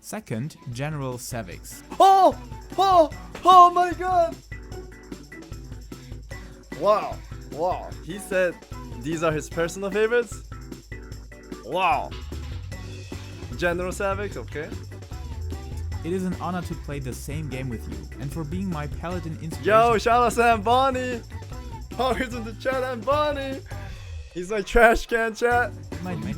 Second, General Savix. Oh! Oh! Oh my god! Wow. Wow. He said these are his personal favorites? Wow. General Savix, okay. It is an honor to play the same game with you, and for being my paladin inspiration. Yo, shout out Sam Bonnie! Pockets in the chat and Bonnie! He's my trash can chat.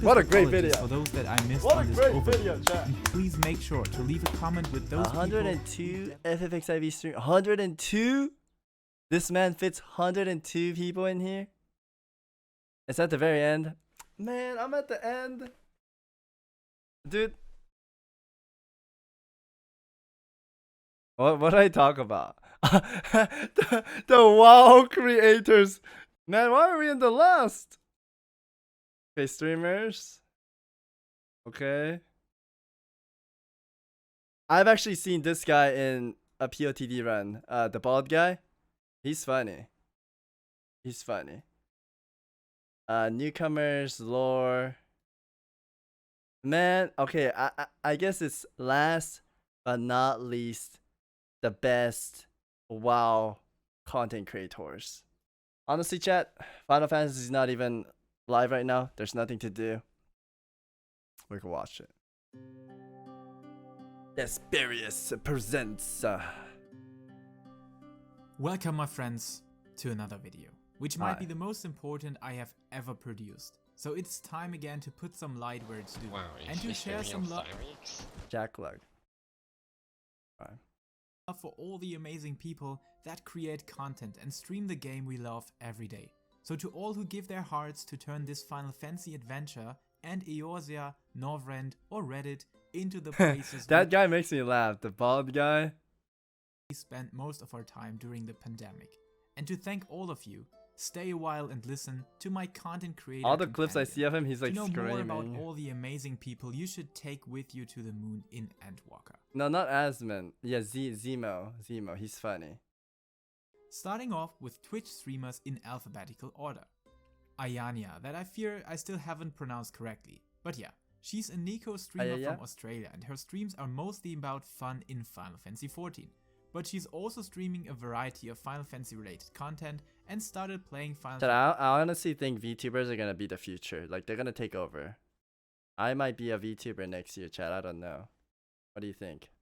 What a great video. For those that I missed What on a this great overview. video, chat. And please make sure to leave a comment with those 102 FFXIV stream. 102? This man fits 102 people in here? It's at the very end. Man, I'm at the end. Dude. What did I talk about? the WoW creators. Man, why are we in the last? Okay, streamers. Okay. I've actually seen this guy in a POTD run. The bald guy. He's funny. He's funny. Newcomers, lore. Man, okay, I guess it's last but not least the best WoW content creators. Honestly, chat, Final Fantasy is not even live right now. There's nothing to do. We can watch it. Desperious presents. Welcome, my friends, to another video, which might be the most important I have ever produced. So it's time again to put some light where it's due, and to share some love Jack Lug. for all the amazing people that create content and stream the game we love every day. So to all who give their hearts to turn this Final Fantasy adventure and Eorzea, Northrend or Reddit into the places that guy makes me laugh, the bald guy. We spent most of our time during the pandemic. And to thank all of you, stay a while and listen to my content creator All the clips I see of him, he's like to know screaming. more about all the amazing people you should take with you to the moon in Endwalker. No, not Asmon. Yeah, Zemo. Zemo, he's funny. Starting off with Twitch streamers in alphabetical order. Ayania, that I fear I still haven't pronounced correctly. But yeah, she's a Nico streamer from Australia and her streams are mostly about fun in Final Fantasy XIV. But she's also streaming a variety of Final Fantasy related content and started playing Final Fantasy. I honestly think VTubers are gonna be the future. Like, they're gonna take over. I might be a VTuber next year, chat. I don't know. What do you think?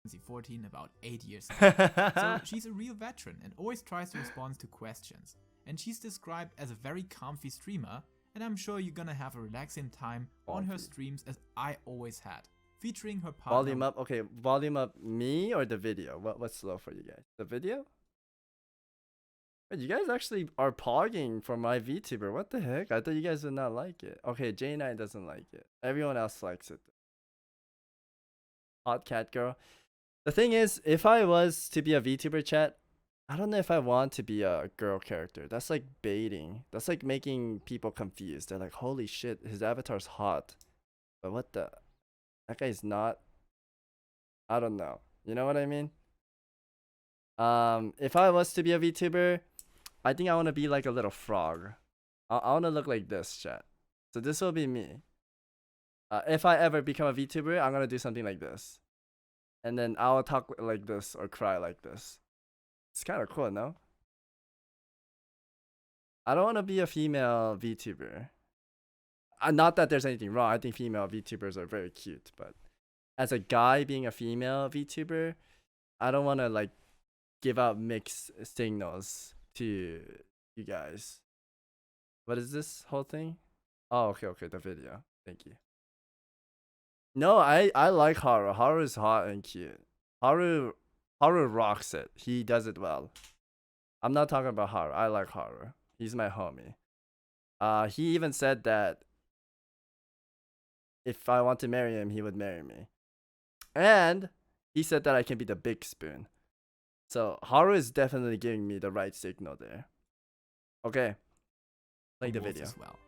Fantasy XIV about 8 years ago. So she's a real veteran and always tries to respond to questions. And she's described as a very comfy streamer, and I'm sure you're gonna have a relaxing time on her streams as I always had. Featuring her partner. Volume up. Okay, volume up me or the video? What's slow for you guys? The video? Wait, you guys actually are pogging for my VTuber. What the heck? I thought you guys would not like it. Okay, J9 doesn't like it. Everyone else likes it. Hot cat girl. The thing is, if I was to be a VTuber, chat, I don't know if I want to be a girl character. That's like baiting. That's like making people confused. They're like, holy shit, his avatar's hot. But what the... That guy's not. I don't know. You know what I mean? If I was to be a VTuber, I think I want to be like a little frog. I want to look like this, chat. So this will be me. If I ever become a VTuber, I'm going to do something like this. And then I'll talk like this or cry like this. It's kind of cool, no? I don't want to be a female VTuber. Not that there's anything wrong. I think female VTubers are very cute, but as a guy being a female VTuber, I don't want to like give out mixed signals to you guys. What is this whole thing? Oh, okay, the video. Thank you. No, I like Haru. Haru is hot and cute. Haru rocks it. He does it well. I'm not talking about Haru. I like Haru. He's my homie. He even said that if I want to marry him, he would marry me. And he said that I can be the big spoon. So Haru is definitely giving me the right signal there. Okay. Play the video. Well.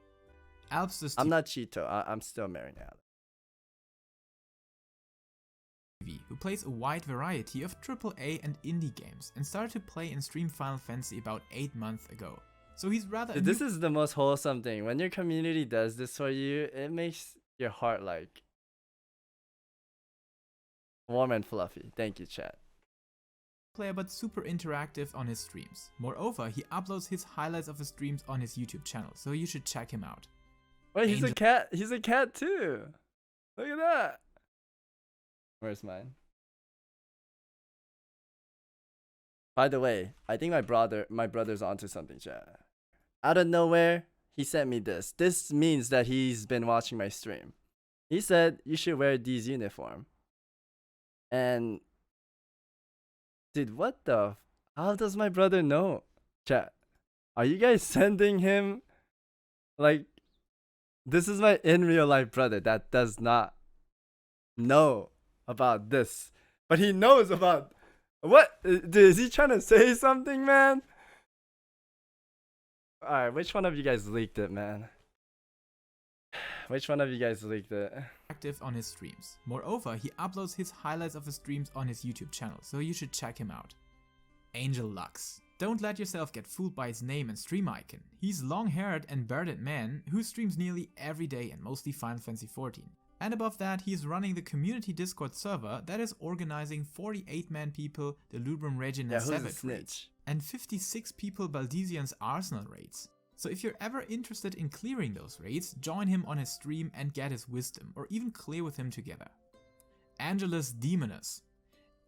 Alps I'm not Cheeto. I'm still marrying Alex. Who plays a wide variety of AAA and indie games and started to play and stream Final Fantasy about 8 months ago. So he's rather... This is the most wholesome thing. When your community does this for you, it makes your heart like Warm and fluffy. Thank you, chat. Player but super interactive on his streams. Moreover, he uploads his highlights of his streams on his YouTube channel, so you should check him out. Wait, he's a cat. He's a cat too. Look at that. Where's mine? By the way, I think my brother's onto something, chat. Out of nowhere, he sent me this. This means that he's been watching my stream. He said you should wear D's uniform. And dude, what the? How does my brother know? Chat, are you guys sending him like? This is my in real life brother that does not know about this, but he knows about what? Dude, is he trying to say something, man? All right, which one of you guys leaked it, man? Which one of you guys leaked it? Active on his streams. Moreover, he uploads his highlights of his streams on his YouTube channel, so you should check him out. Angel Lux. Don't let yourself get fooled by his name and stream icon. He's long-haired and bearded man who streams nearly every day and mostly Final Fantasy XIV. And above that, he is running the community Discord server that is organizing 48-man people the Lubrum Regina Savix raids and 56 people Baldesian's Arsenal raids. So if you're ever interested in clearing those raids, join him on his stream and get his wisdom, or even clear with him together. Angelus Demonus.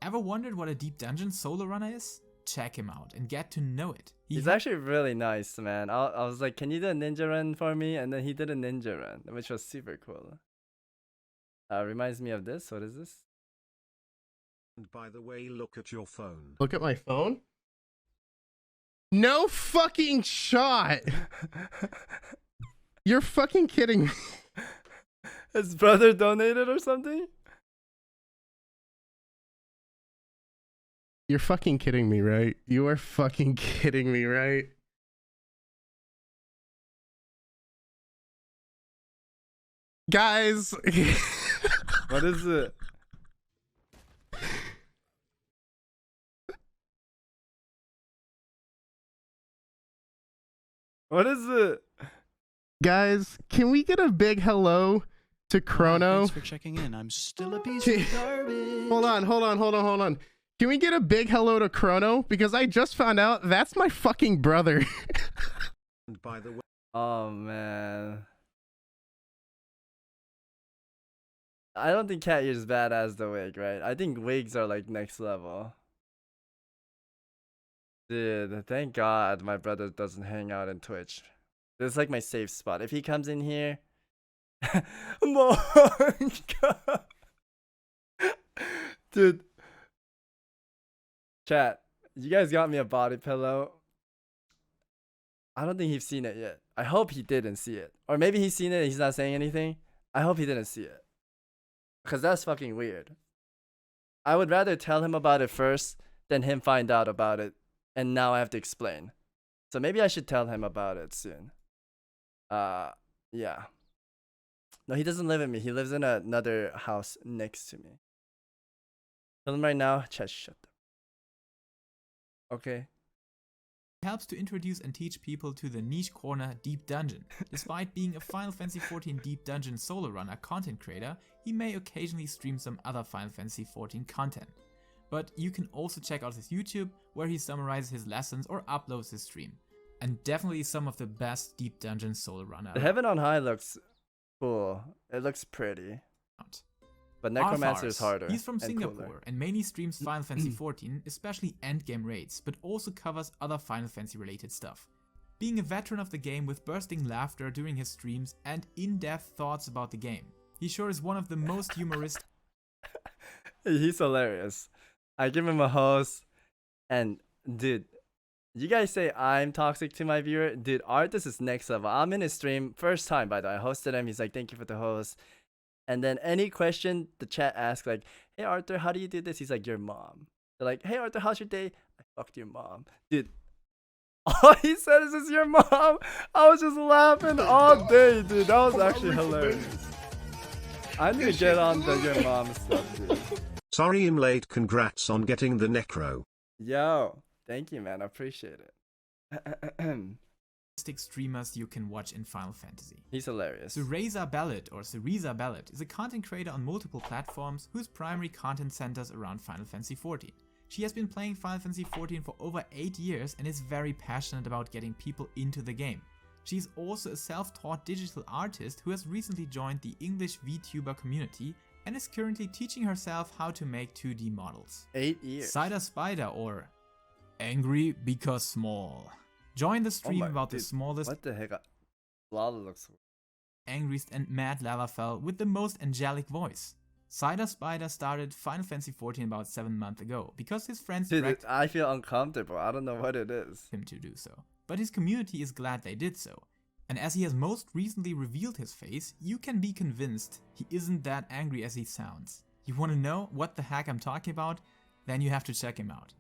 Ever wondered what a deep dungeon solo runner is? Check him out and get to know it. He's actually really nice, man. I was like, can you do a ninja run for me? And then he did a ninja run, which was super cool. Reminds me of this. What is this? And by the way, look at your phone. Look at my phone? No fucking shot! You're fucking kidding me. His brother donated or something? You're fucking kidding me, right? You are fucking kidding me, right? Guys! What is it? What is it? Guys, can we get a big hello to Chrono? Thanks for checking in. I'm still a piece of garbage. Hold on. Can we get a big hello to Chrono? Because I just found out that's my fucking brother. And by the way, oh man. I don't think cat ear is bad as the wig, right? I think wigs are like next level. Dude, thank God my brother doesn't hang out in Twitch. This is like my safe spot. If he comes in here, dude. Chat, you guys got me a body pillow. I don't think he's seen it yet. I hope he didn't see it. Or maybe he's seen it and he's not saying anything. I hope he didn't see it. Because that's fucking weird. I would rather tell him about it first than him find out about it. And now I have to explain. So maybe I should tell him about it soon. Yeah. No, he doesn't live with me. He lives in another house next to me. Tell him right now, chat, shut up. Okay. Helps to introduce and teach people to the niche corner Deep Dungeon. Despite being a Final Fantasy XIV Deep Dungeon solo runner content creator, he may occasionally stream some other Final Fantasy XIV content. But you can also check out his YouTube, where he summarizes his lessons or uploads his stream. And definitely some of the best Deep Dungeon solo runner. The Heaven on High looks cool. It looks pretty. But Necromancer is harder. He's from Singapore cooler. and mainly streams Final Fantasy XIV, especially endgame raids, but also covers other Final Fantasy related stuff. Being a veteran of the game with bursting laughter during his streams and in-depth thoughts about the game, he sure is one of the most humoristic. He's hilarious. I give him a host, and dude, you guys say I'm toxic to my viewer? Dude, Artis is next level. I'm in his stream, first time by the way. I hosted him, he's like, thank you for the host. And then any question the chat asks, like, hey Arthur, how do you do this? He's like, your mom. They're like, hey Arthur, how's your day? I fucked your mom. Dude, all he said is your mom. I was just laughing all day, dude. That was actually hilarious. I need to get on the your mom stuff, dude. sorry I'm late. Congrats on getting the necro. Yo, thank you, man. I appreciate it. streamers you can watch in Final Fantasy. He's hilarious. Cereza Bellet is a content creator on multiple platforms whose primary content centers around Final Fantasy XIV. She has been playing Final Fantasy XIV for over 8 years and is very passionate about getting people into the game. She is also a self-taught digital artist who has recently joined the English VTuber community and is currently teaching herself how to make 2D models. 8 years. Cider Spider, or Angry Because Small, joined the stream about the smallest, what the heck? Lala looks angriest and mad Lalafell with the most angelic voice. Cider Spider started Final Fantasy XIV about 7 months ago because his friends dragged I feel uncomfortable. I don't know what it is. him to do so. But his community is glad they did so. And as he has most recently revealed his face, you can be convinced he isn't that angry as he sounds. You wanna know what the heck I'm talking about? Then you have to check him out.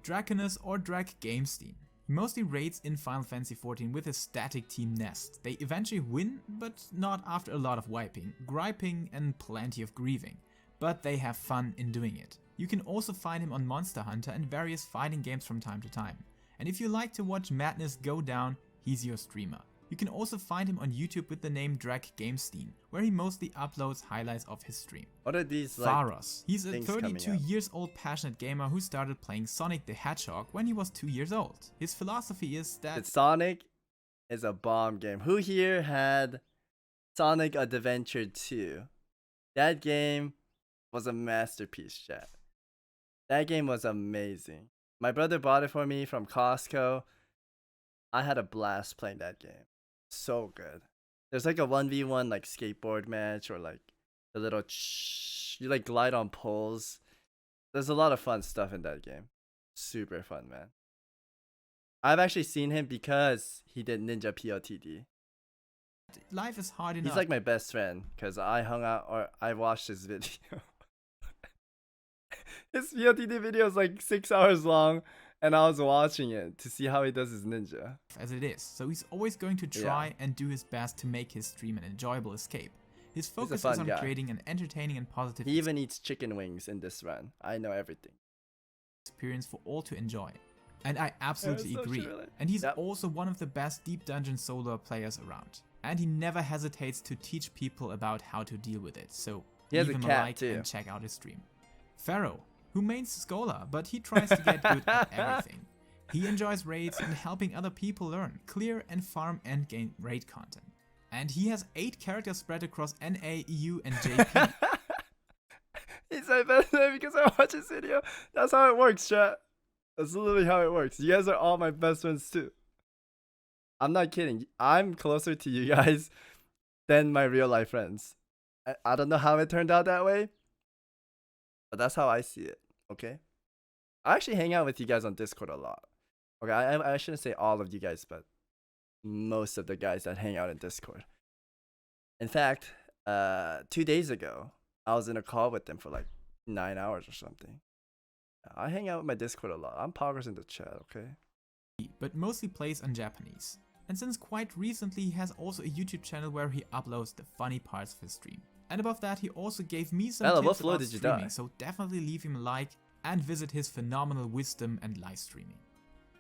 Draconus or Drag Gamestein. He mostly raids in Final Fantasy XIV with his static team Nest. They eventually win, but not after a lot of wiping, griping and plenty of grieving. But they have fun in doing it. You can also find him on Monster Hunter and various fighting games from time to time. And if you like to watch madness go down, he's your streamer. You can also find him on YouTube with the name Drag Gamestein, where he mostly uploads highlights of his stream. What are these like? Pharos. He's a things 32 coming up? years old passionate gamer who started playing Sonic the Hedgehog when he was 2 years old. His philosophy is that Sonic is a bomb game. Who here had Sonic Adventure 2? That game was a masterpiece, chat. That game was amazing. My brother bought it for me from Costco. I had a blast playing that game. So good. There's like a 1v1 like skateboard match or like the little you like glide on poles. There's a lot of fun stuff in that game. Super fun, man. I've actually seen him because he did Ninja POTD. life is hard enough. He's like my best friend because I hung out or I watched his video. His POTD video is like 6 hours long and I was watching it to see how he does his ninja. As it is, so he's always going to try and do his best to make his stream an enjoyable escape. His focus is on creating an entertaining and positive He even eats chicken wings in this run. I know everything. Experience for all to enjoy. And I absolutely so agree. true. And he's also one of the best deep dungeon solo players around. And he never hesitates to teach people about how to deal with it. So He leave him a like and check out his stream. Pharaoh, who mains Scholar, but he tries to get good at everything. He enjoys raids and helping other people learn, clear and farm endgame raid content. And he has 8 characters spread across NA, EU and JP. He's my best friend because I watch his video. That's how it works, chat. That's literally how it works. You guys are all my best friends too. I'm not kidding. I'm closer to you guys than my real life friends. I don't know how it turned out that way, but that's how I see it, okay? I actually hang out with you guys on Discord a lot. Okay, I shouldn't say all of you guys, but most of the guys that hang out in Discord. In fact, 2 days ago, I was in a call with them for like 9 hours or something. I hang out with my Discord a lot. I'm poggers in the chat, okay? But mostly plays on Japanese. And since quite recently he has also a YouTube channel where he uploads the funny parts of his stream. And above that he also gave me some tips about streaming, so definitely leave him a like and visit his phenomenal wisdom and live streaming.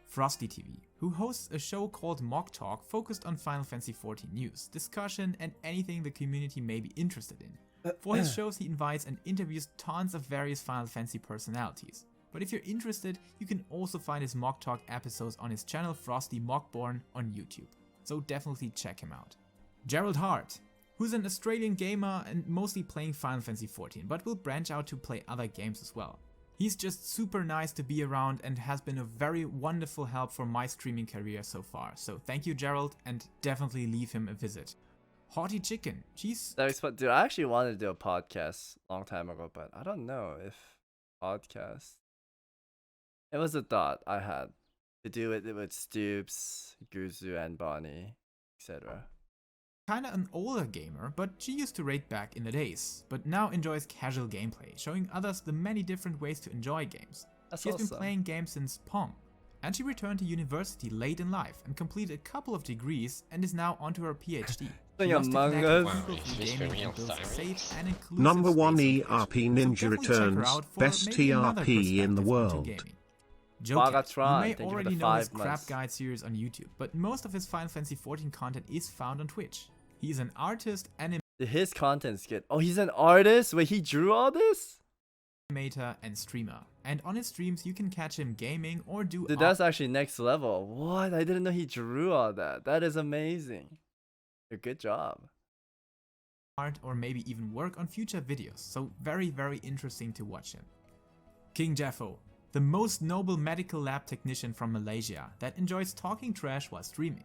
Frosty TV, who hosts a show called Mock Talk focused on Final Fantasy XIV news, discussion and anything the community may be interested in. For his shows he invites and interviews tons of various Final Fantasy personalities. But if you're interested, you can also find his Mock Talk episodes on his channel Frosty Mockborn on YouTube. So definitely check him out. Gerald Hart, who's an Australian gamer and mostly playing Final Fantasy XIV, but will branch out to play other games as well. He's just super nice to be around and has been a very wonderful help for my streaming career so far. So thank you, Gerald, and definitely leave him a visit. Haughty Chicken, she's... Dude, I actually wanted to do a podcast a long time ago, but I don't know if podcast... It was a thought I had to do it with Stoops, Guzu, and Bonnie, etc. Kinda an older gamer, but she used to raid back in the days, but now enjoys casual gameplay, showing others the many different ways to enjoy games. She has been playing games since Pong, and she returned to university late in life and completed a couple of degrees and is now onto her PhD. Among Us. Number 1 ERP Ninja returns, best TRP in the world. Joker, you Bagatron, may thank you for already the know his 5 crap months. guide series on YouTube, but most of his Final Fantasy XIV content is found on Twitch. He is an artist, His content's good. Oh, he's an artist? Wait, he drew all this? animator, and streamer. And on his streams, you can catch him gaming or do Dude, that's actually next level. What? I didn't know he drew all that. That is amazing. A good job. art or maybe even work on future videos, so very, very interesting to watch him. King Jeffo, the most noble medical lab technician from Malaysia that enjoys talking trash while streaming.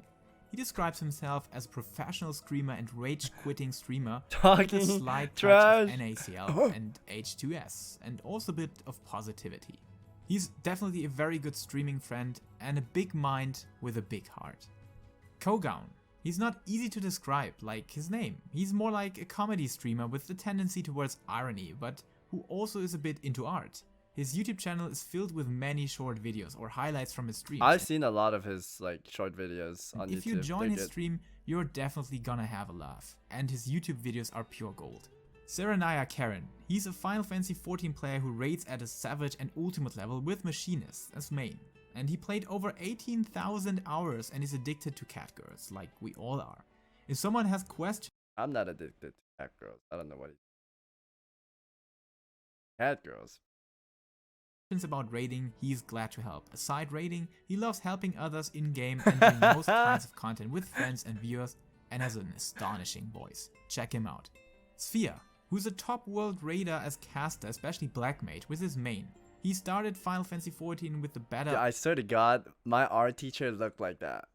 He describes himself as a professional screamer and rage-quitting streamer with a Talking slight trash. touch of NaCl and H2S, and also a bit of positivity. He's definitely a very good streaming friend and a big mind with a big heart. Kogaun. He's not easy to describe like his name. He's more like a comedy streamer with a tendency towards irony, but who also is a bit into art. His YouTube channel is filled with many short videos or highlights from his streams. I've seen a lot of his like short videos on YouTube. If you join They're his good. stream, you're definitely gonna have a laugh. And his YouTube videos are pure gold. Serenaya Karen. He's a Final Fantasy XIV player who raids at a Savage and Ultimate level with Machinists as main. And he played over 18,000 hours and is addicted to cat girls, like we all are. If someone has questions I'm not addicted to cat girls. I don't know what cat girls. about raiding, he's glad to help. Aside raiding, he loves helping others in-game and doing most kinds of content with friends and viewers, and has an astonishing voice. Check him out. Sphere, who's a top world raider as caster, especially Black Mage, with his main. He started Final Fantasy XIV with the beta Yeah, I swear to God, my art teacher looked like that.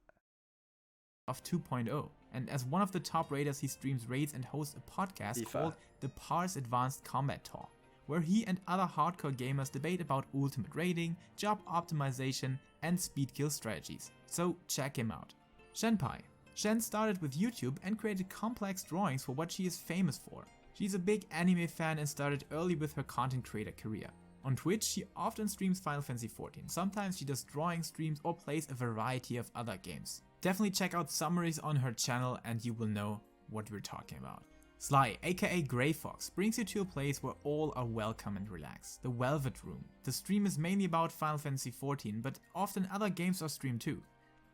of 2.0, and as one of the top raiders, he streams raids and hosts a podcast FIFA. called The Pars Advanced Combat Talk, where he and other hardcore gamers debate about ultimate raiding, job optimization, and speed kill strategies. So check him out. Shenpai. Shen started with YouTube and created complex drawings for what she is famous for. She's a big anime fan and started early with her content creator career. On Twitch, she often streams Final Fantasy XIV. Sometimes she does drawing streams or plays a variety of other games. Definitely check out summaries on her channel and you will know what we're talking about. Sly, aka Grey Fox, brings you to a place where all are welcome and relaxed, the Velvet Room. The stream is mainly about Final Fantasy XIV, but often other games are streamed too.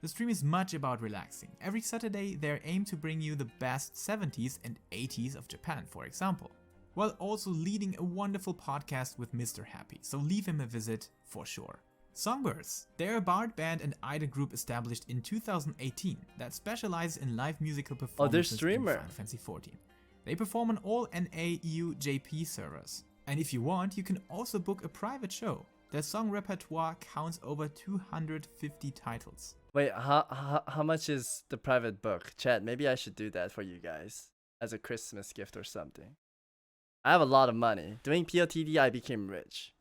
The stream is much about relaxing. Every Saturday they aim to bring you the best 70s and 80s of Japan, for example, while also leading a wonderful podcast with Mr. Happy, so leave him a visit for sure. Songbirds. They're a bard band and idol group established in 2018 that specializes in live musical performances in streamer. Final Fantasy XIV. They perform on all NA/EU JP servers. And if you want, you can also book a private show. Their song repertoire counts over 250 titles. Wait, how much is the private book? Chat, maybe I should do that for you guys as a Christmas gift or something. I have a lot of money. Doing POTD, I became rich.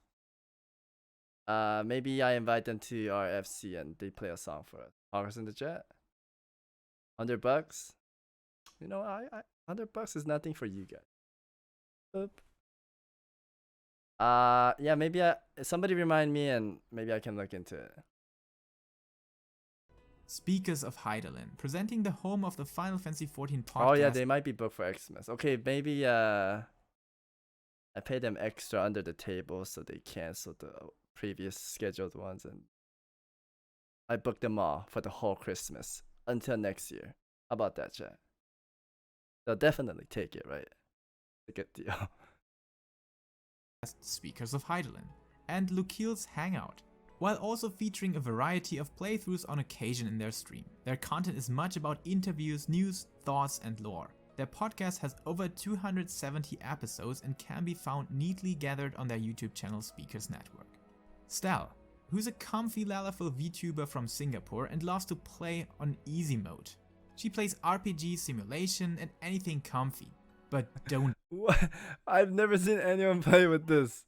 Maybe I invite them to our FC and they play a song for us. Talkers in the chat. $100. You know, $100 is nothing for you guys. Oop. Yeah, maybe somebody remind me and maybe I can look into it. Speakers of Heidelin, presenting the home of the Final Fantasy XIV podcast. Oh yeah, they might be booked for Xmas. Okay, maybe I pay them extra under the table so they cancel the previous scheduled ones and I book them all for the whole Christmas until next year. How about that, chat? They'll definitely take it, right? A good deal. Speakers of Heidelin, and Lukiel's Hangout, while also featuring a variety of playthroughs on occasion in their stream. Their content is much about interviews, news, thoughts, and lore. Their podcast has over 270 episodes and can be found neatly gathered on their YouTube channel Speakers Network. Stel, who's a comfy lalaful VTuber from Singapore and loves to play on easy mode. She plays RPG, simulation, and anything comfy. But don't. What? I've never seen anyone play with this.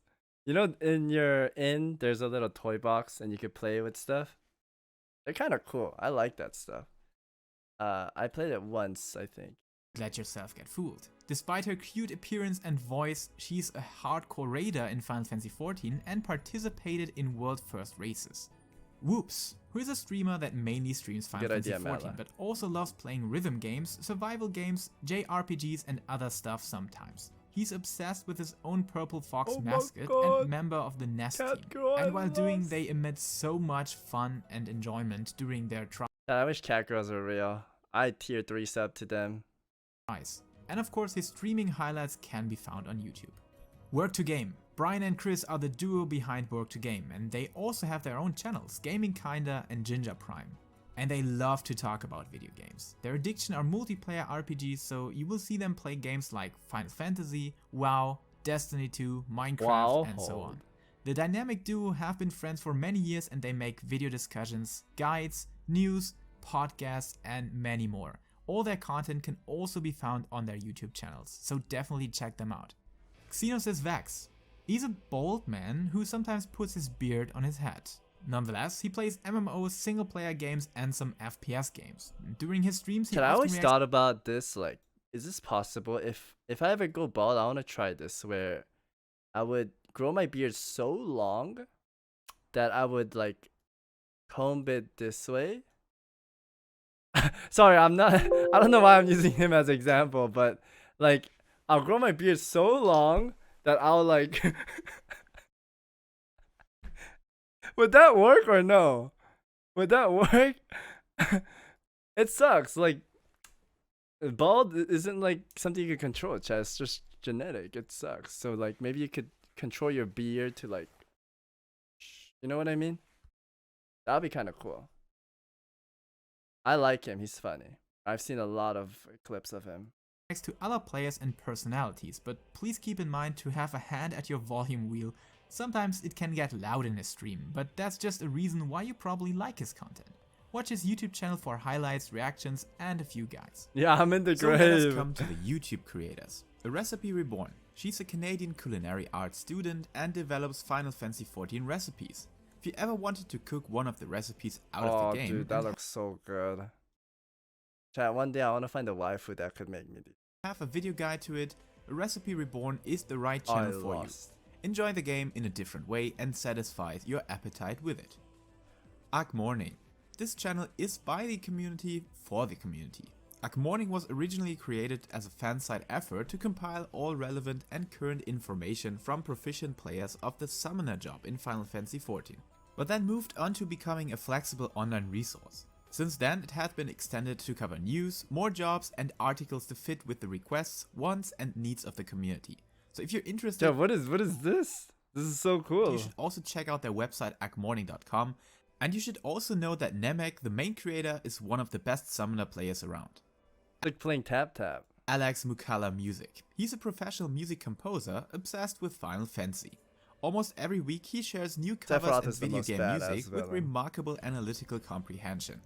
You know, in your inn, there's a little toy box and you could play with stuff. They're kind of cool. I like that stuff. I played it once, I think. Let yourself get fooled. Despite her cute appearance and voice, she's a hardcore raider in Final Fantasy XIV and participated in world first races. Whoops, who is a streamer that mainly streams Final Fantasy XIV, but also loves playing rhythm games, survival games, JRPGs and other stuff sometimes. He's obsessed with his own purple fox Oh my mascot God. and member of the Nest Cat team. girl, I And while doing, lost. they emit so much fun and enjoyment during their I wish cat girls were real. I tier 3 sub to them. tries. And of course, his streaming highlights can be found on YouTube. Work to Game. Brian and Chris are the duo behind Work to Game, and they also have their own channels, Gaming Kinda and Ginger Prime. And they love to talk about video games. Their addiction are multiplayer RPGs, so you will see them play games like Final Fantasy, WoW, Destiny 2, Minecraft, Wow. and so on. The dynamic duo have been friends for many years, and they make video discussions, guides, news, podcasts, and many more. All their content can also be found on their YouTube channels, so definitely check them out. Xenos is Vax. He's a bald man who sometimes puts his beard on his head. Nonetheless, he plays MMOs, single-player games, and some FPS games. During his streams, he I often always reacts thought about this, like, is this possible? If I ever go bald, I want to try this, where I would grow my beard so long that I would, like, comb it this way. Sorry, I don't know why I'm using him as an example, but, like, I'll grow my beard so long that I'll, like... Would that work or no? Would that work? It sucks. Like, bald isn't like something you can control, Chad. It's just genetic. It sucks. So, like, maybe you could control your beard to, like, you know what I mean? That'd be kind of cool. I like him. He's funny. I've seen a lot of clips of him. to other players and personalities, but please keep in mind to have a hand at your volume wheel. Sometimes it can get loud in his stream, but that's just a reason why you probably like his content. Watch his YouTube channel for highlights, reactions, and a few guides. Yeah, I'm in the So let us grave. come to the YouTube creators. A Recipe Reborn. She's a Canadian culinary arts student and develops Final Fantasy XIV recipes. If you ever wanted to cook one of the recipes out of the game, Dude, that looks so good. Chat, one day I want to find a waifu that could make me do. have a video guide to it, A Recipe Reborn is the right I channel for you. lost. Enjoy the game in a different way and satisfy your appetite with it. Arc Morning. This channel is by the community for the community. Arc Morning was originally created as a fanside effort to compile all relevant and current information from proficient players of the summoner job in Final Fantasy XIV, but then moved on to becoming a flexible online resource. Since then, it has been extended to cover news, more jobs, and articles to fit with the requests, wants, and needs of the community. So if you're interested, Yeah, what is this? This is so cool. you should also check out their website arcmorning.com, and you should also know that Namek, the main creator, is one of the best summoner players around. Like playing tap tap. Alex Mukala Music. He's a professional music composer obsessed with Final Fantasy. Almost every week he shares new covers Sephiroth and is the video most game badass music with villain. remarkable analytical comprehension.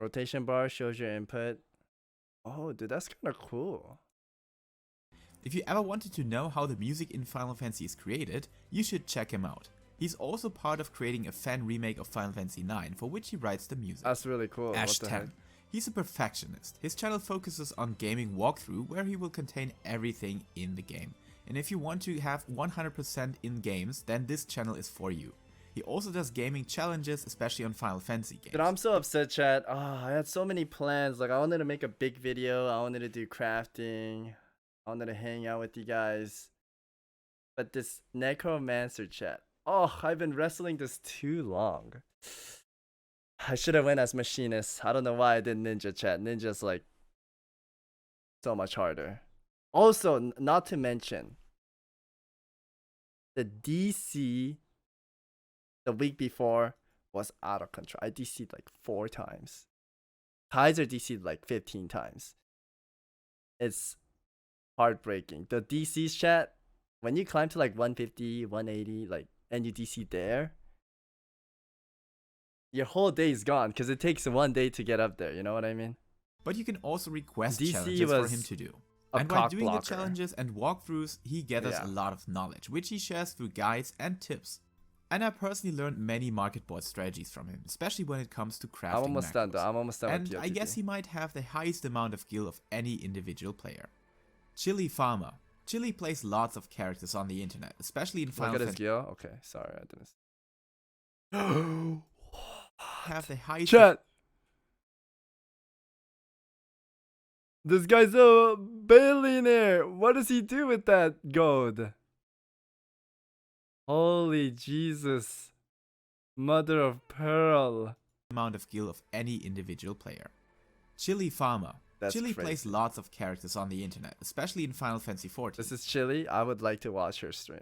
Rotation bar shows your input. Oh, dude, that's kind of cool. If you ever wanted to know how the music in Final Fantasy is created, you should check him out. He's also part of creating a fan remake of Final Fantasy IX, for which he writes the music. That's really cool. Ash What the heck? 10. He's a perfectionist. His channel focuses on gaming walkthrough, where he will contain everything in the game. And if you want to have 100% in games, then this channel is for you. He also does gaming challenges, especially on Final Fantasy games. Dude, I'm so upset, chat. I had so many plans. Like, I wanted to make a big video. I wanted to do crafting. I wanted to hang out with you guys. But this necromancer chat. Oh, I've been wrestling this too long. I should have went as machinist. I don't know why I did ninja chat. Ninja's like so much harder. Also, not to mention the DC the week before was out of control. I DC'd like 4 times. Kaiser DC'd like 15 times. It's heartbreaking. The DC's chat, when you climb to like 150, 180, like, and you DC there, your whole day is gone because it takes 1 day to get up there. You know what I mean? But you can also request DC challenges for was him to do. a And while cock doing the blocker. challenges and walkthroughs, he gathers Yeah. a lot of knowledge, which he shares through guides and tips. And I personally learned many market board strategies from him, especially when it comes to crafting I'm almost done macros. though. I'm almost done with And I guess TLTT. he might have the highest amount of skill of any individual player. Chili Farmer. Chili plays lots of characters on the internet, especially in Final Look at his Fantasy. skill. Okay, sorry, I didn't. Have the highest Chat. This guy's a billionaire. What does he do with that gold? Holy Jesus. Mother of pearl. Amount of skill of any individual player. Chili Farmer. That's Chili crazy. plays lots of characters on the internet, especially in Final Fantasy XIV. This is Chili. I would like to watch her stream.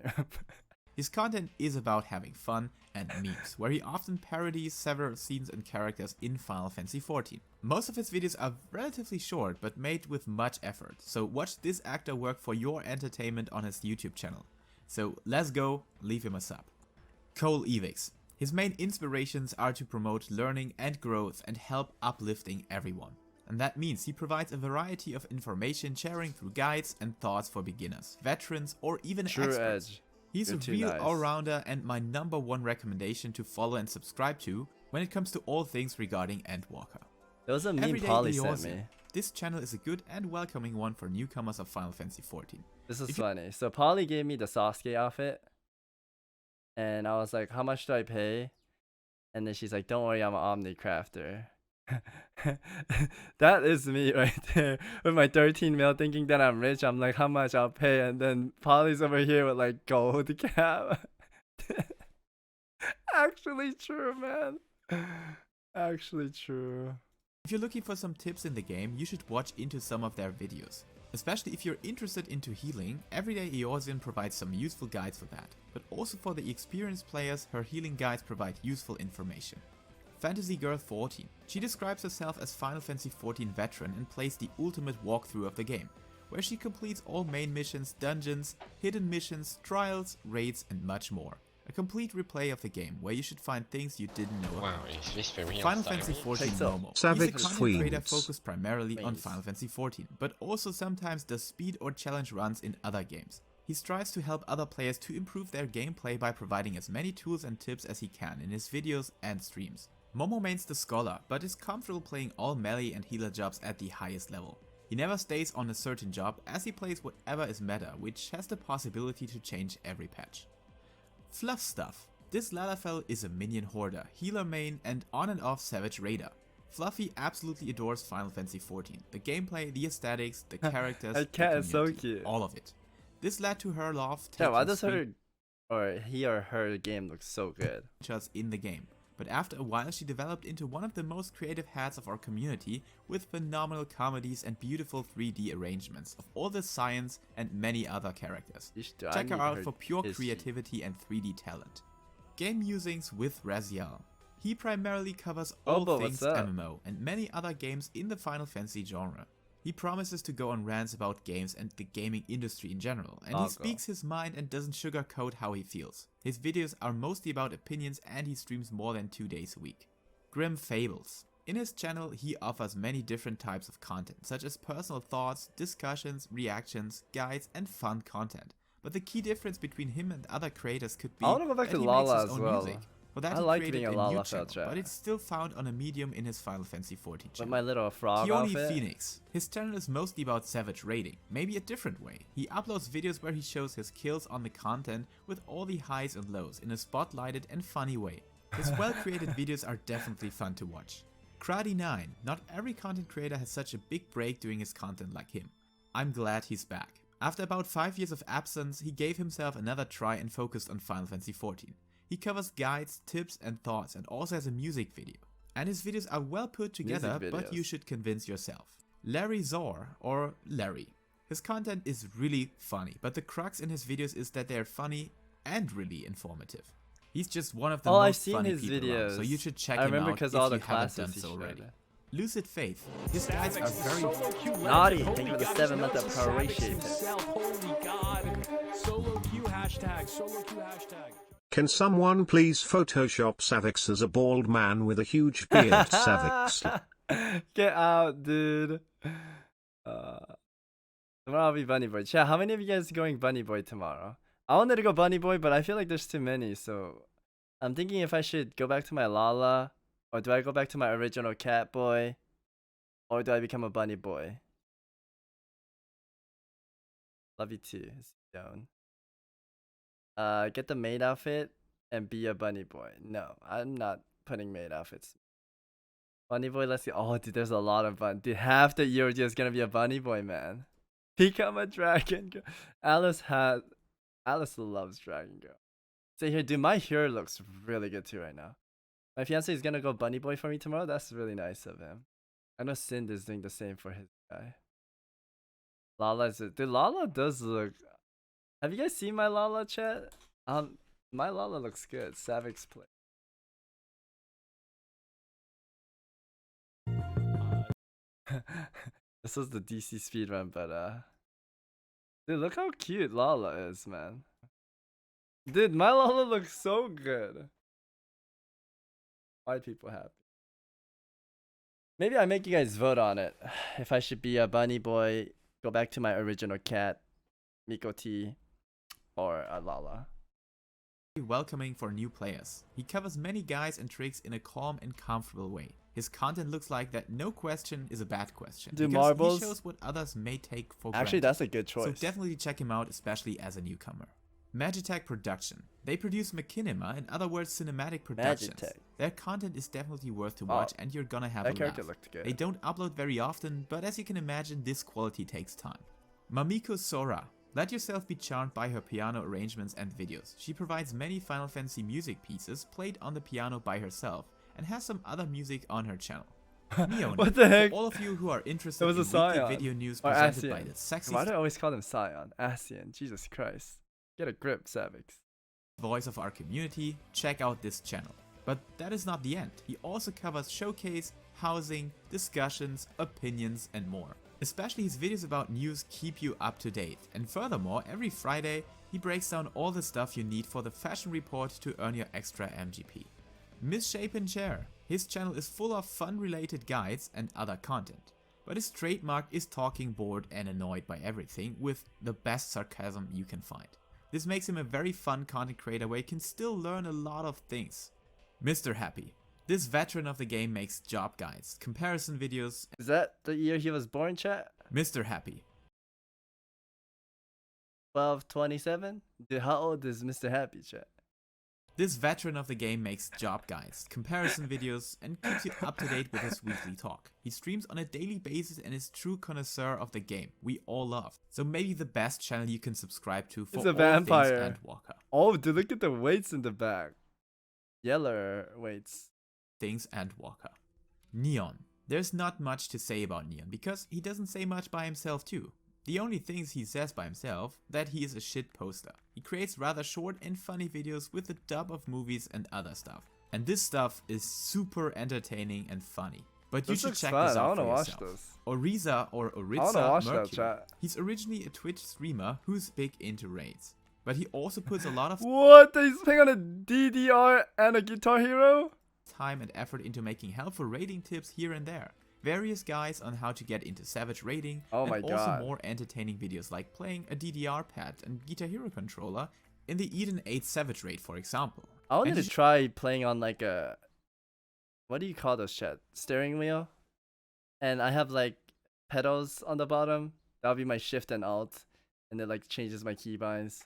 His content is about having fun and memes, where he often parodies several scenes and characters in Final Fantasy XIV. Most of his videos are relatively short, but made with much effort, so watch this actor work for your entertainment on his YouTube channel. So let's go, leave him a sub. Cole Evix. His main inspirations are to promote learning and growth and help uplifting everyone. And that means he provides a variety of information sharing through guides and thoughts for beginners, veterans, or even True experts. Edge. He's You're a too real nice. all-rounder and my #1 recommendation to follow and subscribe to when it comes to all things regarding Endwalker. There was a meme Everyday Polly sent Eorzea. me. This channel is a good and welcoming one for newcomers of Final Fantasy XIV. This is funny. So Polly gave me the Sasuke outfit. And I was like, how much do I pay? And then she's like, don't worry, I'm an Omni crafter. That is me right there with my 13 mil thinking that I'm rich. I'm like, how much I'll pay? And then Polly's over here with like gold cap. Actually true, man. Actually true. If you're looking for some tips in the game, you should watch into some of their videos. Especially if you're interested into healing, Everyday Eorzea provides some useful guides for that. But also for the experienced players, her healing guides provide useful information. Fantasy Girl 14. She describes herself as Final Fantasy XIV veteran and plays the ultimate walkthrough of the game, where she completes all main missions, dungeons, hidden missions, trials, raids and much more. A complete replay of the game, where you should find things you didn't know about. Wow, is this the real Final Fantasy XIV Takes up. Momo. He's a Savix content creator tweets. focused primarily on Please. Final Fantasy XIV, but also sometimes does speed or challenge runs in other games. He strives to help other players to improve their gameplay by providing as many tools and tips as he can in his videos and streams. Momo mains the Scholar, but is comfortable playing all melee and healer jobs at the highest level. He never stays on a certain job as he plays whatever is meta, which has the possibility to change every patch. Fluff Stuff. This Lalafell is a minion hoarder, healer main and on and off savage raider. Fluffy absolutely adores Final Fantasy XIV. The gameplay, the aesthetics, the characters, That cat the is so community, cute. all of it. This led to her love Yeah, why taking does her or he or her game look so good? screenshots in the game. But after a while she developed into one of the most creative heads of our community with phenomenal comedies and beautiful 3D arrangements of all the science and many other characters. You should, I Check her need out for pure history. creativity and 3D talent. Game musings with Raziel. He primarily covers Oh, all but things what's up? MMO and many other games in the Final Fantasy genre. He promises to go on rants about games and the gaming industry in general, and he speaks his mind and doesn't sugarcoat how he feels. His videos are mostly about opinions and he streams more than 2 days a week. Grim Fables. In his channel he offers many different types of content, such as personal thoughts, discussions, reactions, guides and fun content. But the key difference between him and other creators could be I wanna go back that to he Lala makes his as own well. music. For that I he like created being a a new Lala channel, chat. but it's still found on a medium in his Final Fantasy XIV With channel. my little frog Keone outfit. Phoenix. His channel is mostly about savage raiding, maybe a different way. He uploads videos where he shows his kills on the content with all the highs and lows in a spotlighted and funny way. His well-created videos are definitely fun to watch. Cruddy9. Not every content creator has such a big break doing his content like him. I'm glad he's back. After about 5 years of absence, he gave himself another try and focused on Final Fantasy XIV. He covers guides, tips and thoughts and also has a music video. And his videos are well put together, Music but you videos. should convince yourself. Larry Zor, or Larry. His content is really funny, but the crux in his videos is that they're funny and really informative. He's just one of the Oh, I've most seen funny his people around, so videos. you should check I him remember out because if all the you haven't done classes he so already. showed. Lucid Faith. His guides are very Naughty, thank you for the 7-month of proration. Holy God. Solo Q hashtag. Solo Q hashtag. Can someone please Photoshop Savix as a bald man with a huge beard? Savix. Get out, dude. Tomorrow I'll be Bunny Boy. Chat, how many of you guys are going Bunny Boy tomorrow? I wanted to go Bunny Boy, but I feel like there's too many, so I'm thinking if I should go back to my Lala, or do I go back to my original Cat Boy, or do I become a Bunny Boy? Love you too, Stone. Get the maid outfit and be a Bunny Boy. No, I'm not putting maid outfits. Bunny boy, let's see. Oh, dude, there's a lot of fun. Dude, half the year just gonna be a bunny boy, man. Become a dragon girl. Alice loves dragon girl. See here, dude, my hair looks really good too right now. My fiance is gonna go bunny boy for me tomorrow. That's really nice of him. I know Sind is doing the same for his guy. Dude, Lala does look. Have you guys seen my Lala chat? My Lala looks good. Savix play. This was the DC speedrun, but dude, look how cute Lala is, man. Dude, my Lala looks so good. White people happy. Maybe I make you guys vote on it. If I should be a bunny boy, go back to my original cat, Miko T, or a Lala. Welcoming for new players. He covers many guides and tricks in a calm and comfortable way. His content looks like that no question is a bad question. Do because marbles? He shows what others may take for Actually, granted. that's a good choice. So definitely check him out, especially as a newcomer. Magitech Production. They produce machinima, in other words cinematic productions. Magitech. Their content is definitely worth to watch and you're gonna have that a character laugh. looked good. They don't upload very often, but as you can imagine, this quality takes time. Mamiko Sora. Let yourself be charmed by her piano arrangements and videos. She provides many Final Fantasy music pieces played on the piano by herself and has some other music on her channel. Neon, What the heck? for all of you who are interested It was in a Scion. weekly video news Or presented Asian. by the sexy Why do I always call them Scion? Asian. Jesus Christ. Get a grip, Savix. voice of our community, check out this channel. But that is not the end. He also covers showcase, housing, discussions, opinions and more. Especially his videos about news keep you up to date. And furthermore, every Friday he breaks down all the stuff you need for the fashion report to earn your extra MGP. Misshapen Chair. His channel is full of fun related guides and other content. But his trademark is talking bored and annoyed by everything with the best sarcasm you can find. This makes him a very fun content creator where you can still learn a lot of things. Mr. Happy. This veteran of the game makes job guides, comparison videos. Is that the year he was born, chat? Mr. Happy. 1227? Dude, how old is Mr. Happy, chat? This veteran of the game makes job guides, comparison videos, and keeps you up to date with his weekly talk. He streams on a daily basis and is true connoisseur of the game we all love. So maybe the best channel you can subscribe to for It's a all vampire. things Endwalker. Oh, dude, look at the weights in the back. Yeller weights. Things Endwalker. Neon. There's not much to say about Neon because he doesn't say much by himself too. The only things he says by himself, that he is a shit poster. He creates rather short and funny videos with a dub of movies and other stuff. And this stuff is super entertaining and funny. But you This should looks check fun. this I out wanna for watch yourself. this. Oriza or I wanna Oritza watch that, Mercury. chat. He's originally a Twitch streamer who's big into raids. But he also puts a lot of What? He's playing on a DDR and a Guitar Hero? time and effort into making helpful raiding tips here and there. Various guides on how to get into Savage raiding, Oh and my also God. more entertaining videos like playing a DDR pad and Guitar Hero controller in the Eden 8 Savage raid, for example. I wanted And to try playing on like a, what do you call those, chat? Steering wheel? And I have like pedals on the bottom. That'll be my shift and alt. And it like changes my keybinds.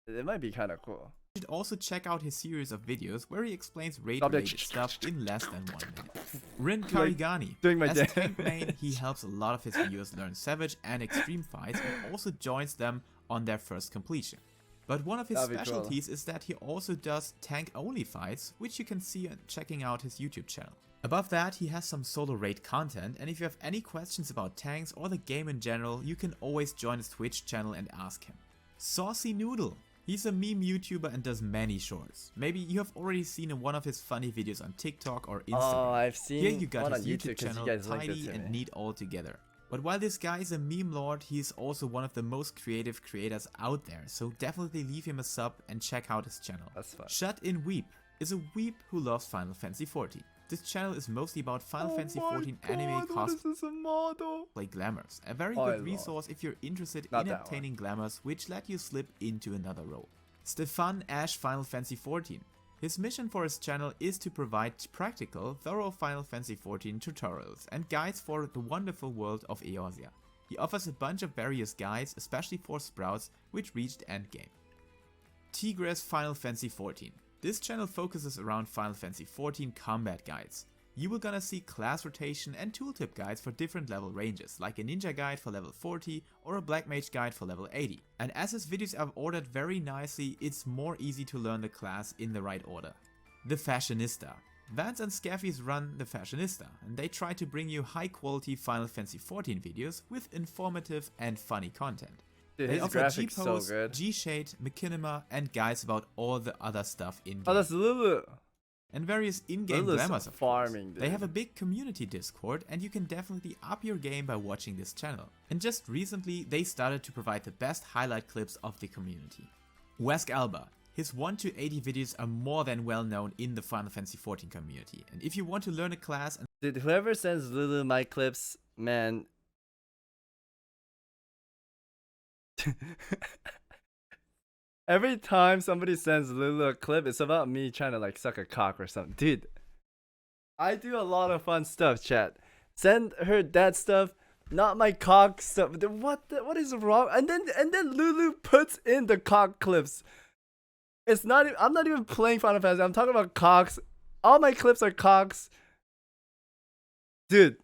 It might be kind of cool. You should also check out his series of videos where he explains I'll be raid-related like, stuff in less than 1 minute. Rin Like, Karigani. doing my As a dance. tank main, he helps a lot of his viewers learn Savage and Extreme fights and also joins them on their first completion. But one of his That'd be cool. specialties is that he also does tank-only fights, which you can see on checking out his YouTube channel. Above that, he has some solo raid content, and if you have any questions about tanks or the game in general, you can always join his Twitch channel and ask him. Saucy Noodle. He's a meme YouTuber and does many shorts. Maybe you have already seen in one of his funny videos on TikTok or Instagram. Oh, I've seen Here you got one his on YouTube YouTube 'cause channel, you guys linked it tidy to and me. neat all together. But while this guy is a meme lord, he is also one of the most creative creators out there, so definitely leave him a sub and check out his channel. That's fun. Shut In Weep is a weep who loves Final Fantasy XIV. This channel is mostly about Final Fantasy XIV anime What is this, a model? cosplay glamours. A very Oh, I good love- resource if you're interested Not in that obtaining glamours which let you slip into another role. Stefan Ash Final Fantasy XIV. His mission for his channel is to provide practical, thorough Final Fantasy XIV tutorials and guides for the wonderful world of Eorzea. He offers a bunch of various guides, especially for Sprouts, which reached endgame. Tigress Final Fantasy XIV. This channel focuses around Final Fantasy XIV combat guides. you will gonna see class rotation and tooltip guides for different level ranges, like a ninja guide for level 40 or a black mage guide for level 80. And as his videos are ordered very nicely, it's more easy to learn the class in the right order. The Fashionista. Vance and Scaffys run The Fashionista, and they try to bring you high quality Final Fantasy XIV videos with informative and funny content. Dude, They his offer graphics so G-Pose, good. G-Shade, Machinima, and guides about all the other stuff in game. Oh, that's Lulu. And various in-game Lulu's glamours, of farming, course. They have a dude. big community Discord, and you can definitely up your game by watching this channel. And just recently, they started to provide the best highlight clips of the community. Wesk Alba. His 1 to 80 videos are more than well known in the Final Fantasy XIV community. And if you want to learn a class and Dude, whoever sends Lulu my clips, man. Every time somebody sends Lulu a clip, it's about me trying to like suck a cock or something. Dude, I do a lot of fun stuff, chat. Send her that stuff, not my cock stuff. What is wrong? And then Lulu puts in the cock clips. It's not. I'm not even playing Final Fantasy. I'm talking about cocks. All my clips are cocks. Dude,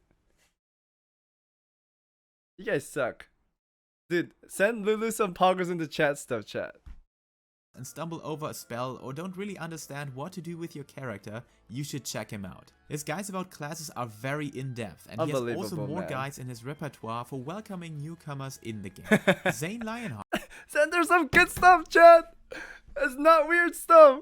you guys suck. Dude, send Lulu some poggers in the chat stuff, chat. stumble over a spell or don't really understand what to do with your character, you should check him out. His guides about classes are very in-depth, and he has also more guides in his repertoire for welcoming newcomers in the game. Zane Lionheart. Send her some good stuff, chat. It's not weird stuff.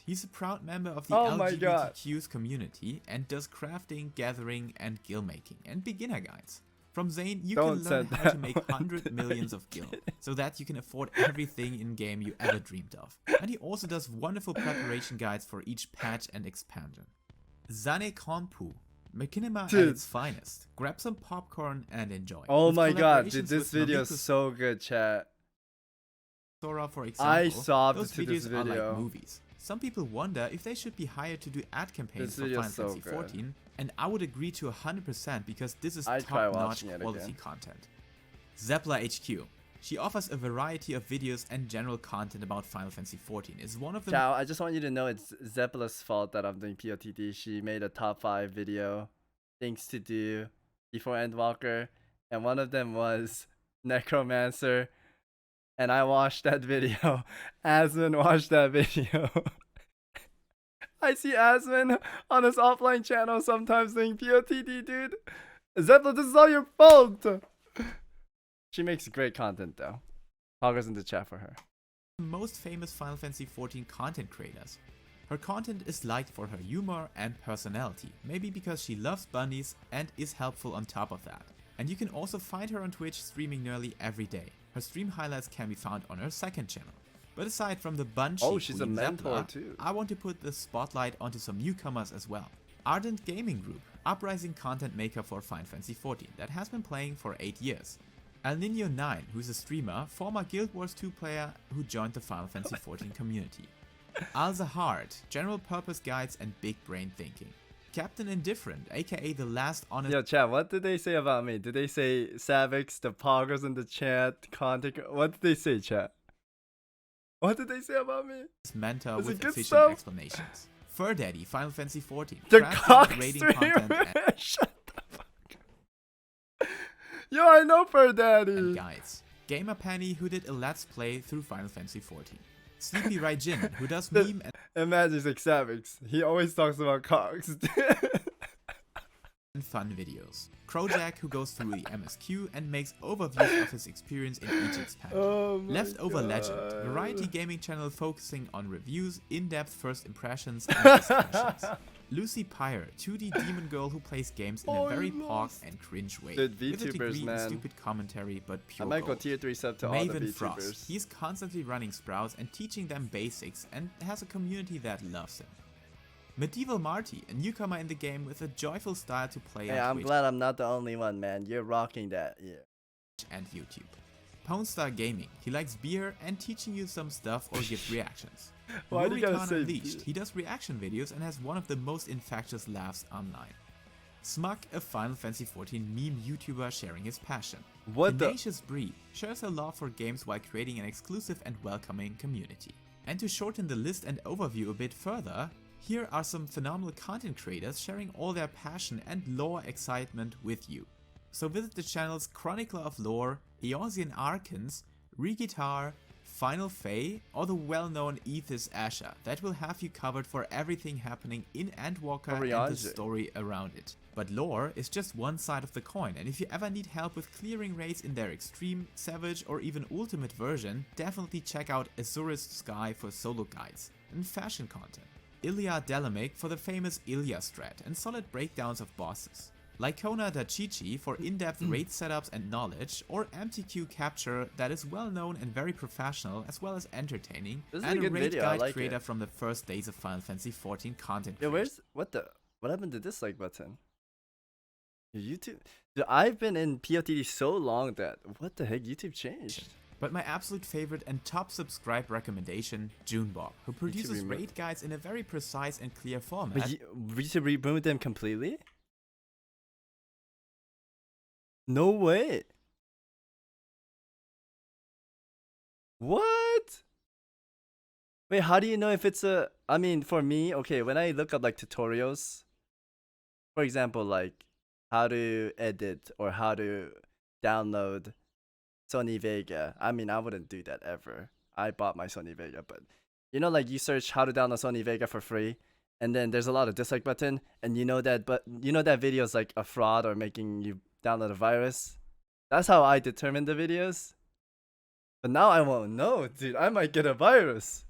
He's a proud member of the Oh my LGBTQ's community and does crafting, gathering, and guild making, and beginner guides. From Zane, you can learn how to make 100 millions of gil, so that you can afford everything in-game you ever dreamed of. And he also does wonderful preparation guides for each patch and expansion. Zane Konpu. Machinima at its finest. Grab some popcorn and enjoy. Oh With my god, dude, collaborations this with video is Noriko so good, chat. Sora, for example, I sobbed those to videos this video. are like movies. Some people wonder if they should be hired to do ad campaigns for Final Fantasy XIV, and I would agree to 100% because this is top-notch quality content. Zeppla HQ. She offers a variety of videos and general content about Final Fantasy XIV. Is one of the Ciao, I just want you to know it's Zepla's fault that I'm doing POTD. She made a top 5 video, things to do before Endwalker, and one of them was Necromancer. And I watched that video. Asmin watched that video. I see Asmin on his offline channel sometimes doing POTD, dude. Zeppla, this is all your fault. She makes great content though. Poggers in the chat for her. Most famous Final Fantasy XIV content creators. Her content is liked for her humor and personality, maybe because she loves bunnies and is helpful on top of that. And you can also find her on Twitch streaming nearly every day. Her stream highlights can be found on her second channel. But aside from the Bungie, she's a mentor too. I want to put the spotlight onto some newcomers as well. Ardent Gaming Group, uprising content maker for Final Fantasy XIV that has been playing for 8 years. El Nino 9, who's a streamer, former Guild Wars 2 player who joined the Final Fantasy XIV community. Al Zahard, general purpose guides and big brain thinking. Captain Indifferent, aka the last honest. Yo, chat, what did they say about me? Did they say Savix, the poggers in the chat, content? What did they say, chat? What did they say about me? Mentor Was with it good efficient stuff? explanations. Fur Daddy, Final Fantasy XIV. The crafting, cock rating streamer. content Shut the fuck. Yo, I know Fur Daddy. and guides. Gamer Penny, who did a let's play through Final Fantasy XIV. Sleepy Raijin, who does meme Imagine it's like Savix. He always talks about cocks. and fun videos. Crojack, who goes through the MSQ and makes overviews of his experience in each expansion. Oh my Leftover God. Legend, variety gaming channel focusing on reviews, in-depth first impressions, and discussions. Lucy Pyre, 2D demon girl who plays games in a very pog and cringe way. Dude, with a VTubers, degree in man. stupid commentary, but I pure might go gold. tier 3 sub to all the Maven Frost. VTubers. He's constantly running sprouts and teaching them basics and has a community that loves him. Medieval Marty, a newcomer in the game with a joyful style to play Hey, on I'm Twitch glad I'm not the only one, man. You're rocking that. Yeah. and YouTube. Pwnstar Gaming, he likes beer and teaching you some stuff or gives reactions. Why do you gotta Rurikan say Unleashed, beer? he does reaction videos and has one of the most infectious laughs online. Smug, a Final Fantasy XIV meme YouTuber sharing his passion. What the? Tenacious Bree shares her love for games while creating an exclusive and welcoming community. And to shorten the list and overview a bit further, Here are some phenomenal content creators sharing all their passion and lore excitement with you. So visit the channels Chronicler of Lore, Eorzean Arkans, Reguitar, Final Fae, or the well-known Ethis Asher that will have you covered for everything happening in Endwalker and the story around it. But lore is just one side of the coin, and if you ever need help with clearing raids in their extreme, savage or even ultimate version, definitely check out Azur's Sky for solo guides and fashion content. Ilya Delamic for the famous Ilya strat and solid breakdowns of bosses. Lycona Dachichi for in-depth raid setups and knowledge, or MTQ Capture that is well known and very professional as well as entertaining, and a raid guide creator from the first days of Final Fantasy XIV content creation. What happened to this like button? YouTube? Dude, I've been in POTD so long that what the heck, YouTube changed. But my absolute favorite and top subscribe recommendation, Junebog, who produces raid guides in a very precise and clear format. But YouTube removed them completely? No way. What? Wait, how do you know if it's a... I mean, for me, okay, when I look up like tutorials, for example, like how to edit or how to download Sony Vega. I mean, I wouldn't do that ever. I bought my Sony Vega, but you know, like you search how to download Sony Vega for free, and then there's a lot of dislike button, and you know that, but you know that video is like a fraud or making you download a virus. That's how I determine the videos. But now I won't know, dude. I might get a virus.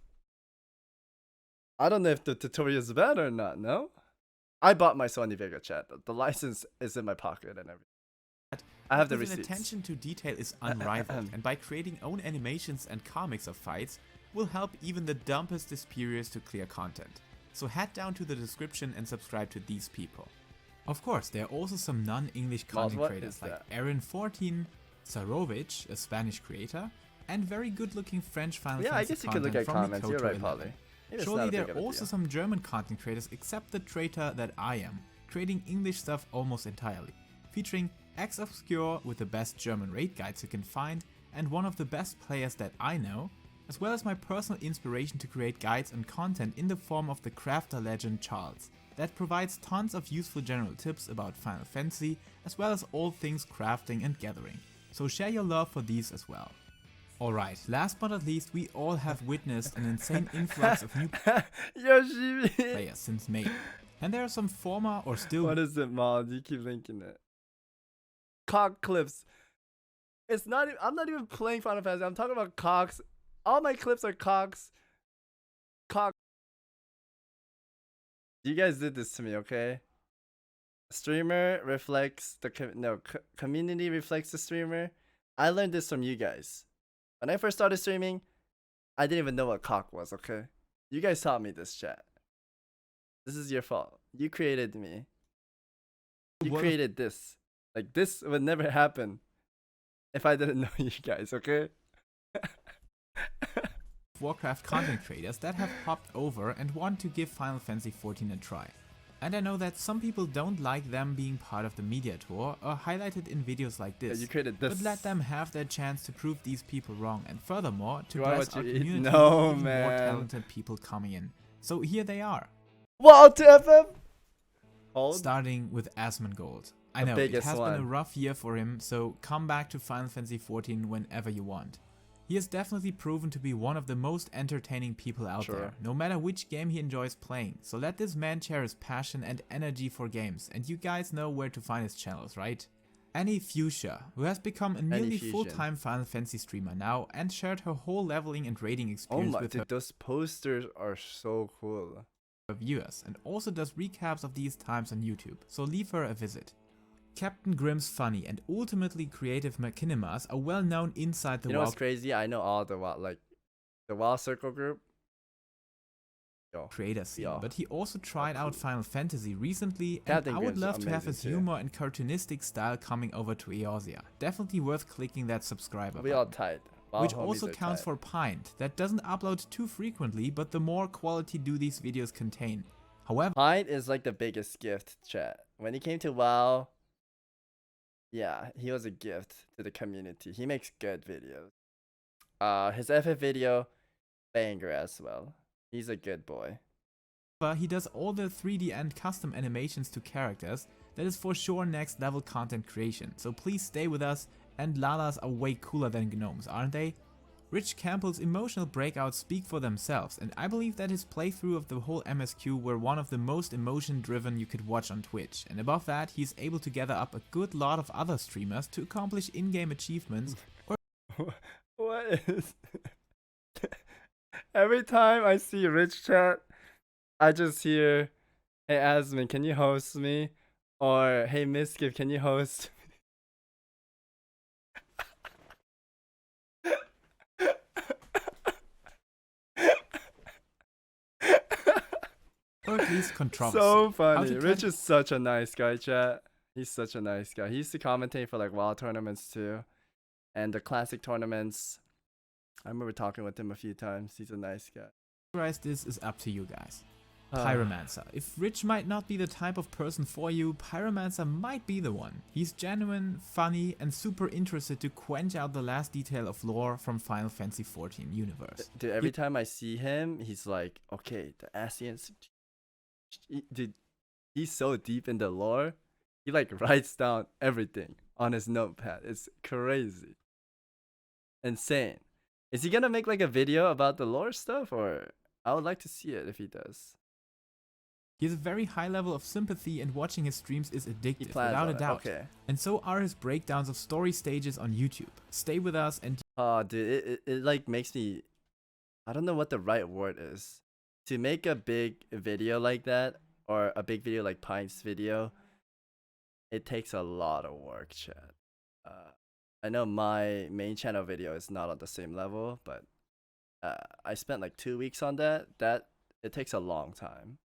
I don't know if the tutorial is bad or not, no? I bought my Sony Vega, chat. The license is in my pocket and everything. I have the receipts. Attention to detail is unrivaled, and by creating own animations and comics of fights, will help even the dumbest Desperios to clear content. So head down to the description and subscribe to these people. Of course, there are also some non-English content creators like Aaron14, Sarovic, a Spanish creator, and very good-looking French Final Fantasy I guess you could look at comments. You're right, Polly. Surely there are also some German content creators, except the traitor that I am, creating English stuff almost entirely, featuring X Obscure with the best German raid guides you can find, and one of the best players that I know, as well as my personal inspiration to create guides and content in the form of the crafter legend Charles, that provides tons of useful general tips about Final Fantasy, as well as all things crafting and gathering. So share your love for these as well. Alright, last but not least, we all have witnessed an insane influx of new players since May. And there are some former or still... What is it, Mod? You keep linking it. Cock clips. It's not. I'm not even playing Final Fantasy. I'm talking about cocks. All my clips are cocks. Cock. You guys did this to me, okay? Streamer reflects the community reflects the streamer. I learned this from you guys. When I first started streaming, I didn't even know what cock was, okay? You guys taught me this, chat. This is your fault. You created me. You created this. Like, this would never happen if I didn't know you guys, okay? Warcraft content creators that have hopped over and want to give Final Fantasy XIV a try. And I know that some people don't like them being part of the media tour or highlighted in videos like this. Yeah, you created this. But let them have their chance to prove these people wrong, and furthermore to bless our community with more talented people coming in. So here they are. What FF? Starting with Asmongold. I know it has been a rough year for him, so come back to Final Fantasy XIV whenever you want. He has definitely proven to be one of the most entertaining people out there, no matter which game he enjoys playing, so let this man share his passion and energy for games, and you guys know where to find his channels, right? Annie Fuchsia, who has become a nearly full-time Final Fantasy streamer now and shared her whole leveling and raiding experience with her those posters are so cool. Viewers, and also does recaps of these times on YouTube, so leave her a visit. Captain Grimm's funny and ultimately creative machinimas are well known inside the WoW. You know what's crazy? I know all the WoW, like the WoW Circle group. Creator scene, but he also tried out Final Fantasy recently, and I would love to have his humor and cartoonistic style coming over to Eorzea. Definitely worth clicking that subscriber button. All tight. WoW which also counts for Pint, that doesn't upload too frequently, but the more quality do these videos contain. However, Pint is like the biggest gift, chat. When he came to WoW, yeah, he was a gift to the community. He makes good videos. His FF video, banger as well. He's a good boy. But he does all the 3D and custom animations to characters. That is for sure next level content creation, so please stay with us, and Lalas are way cooler than gnomes, aren't they? Rich Campbell's emotional breakouts speak for themselves, and I believe that his playthrough of the whole MSQ were one of the most emotion driven you could watch on Twitch, and above that he's able to gather up a good lot of other streamers to accomplish in-game achievements. What is every time I see Rich chat, I just hear, hey Asmin, can you host me? Or hey Miskiv, can you host me? Or at least controversy. So funny. Rich is such a nice guy, chat. He's such a nice guy. He used to commentate for like WoW tournaments too. And the classic tournaments. I remember talking with him a few times. He's a nice guy. This is up to you guys. Pyromancer. If Rich might not be the type of person for you, Pyromancer might be the one. He's genuine, funny, and super interested to quench out the last detail of lore from Final Fantasy XIV universe. Dude, every time I see him, he's like, okay, the Asians. Dude, he's so deep in the lore. He like writes down everything on his notepad. It's crazy. Insane. Is he gonna make like a video about the lore stuff, or I would like to see it if he does. He has a very high level of sympathy, and watching his streams is addictive, without a doubt. Okay. And so are his breakdowns of story stages on YouTube. Stay with us and... Oh, dude, it like makes me... I don't know what the right word is. To make a big video like that, or a big video like Pine's video, it takes a lot of work, chat. I know my main channel video is not on the same level, but I spent like 2 weeks on that. It takes a long time.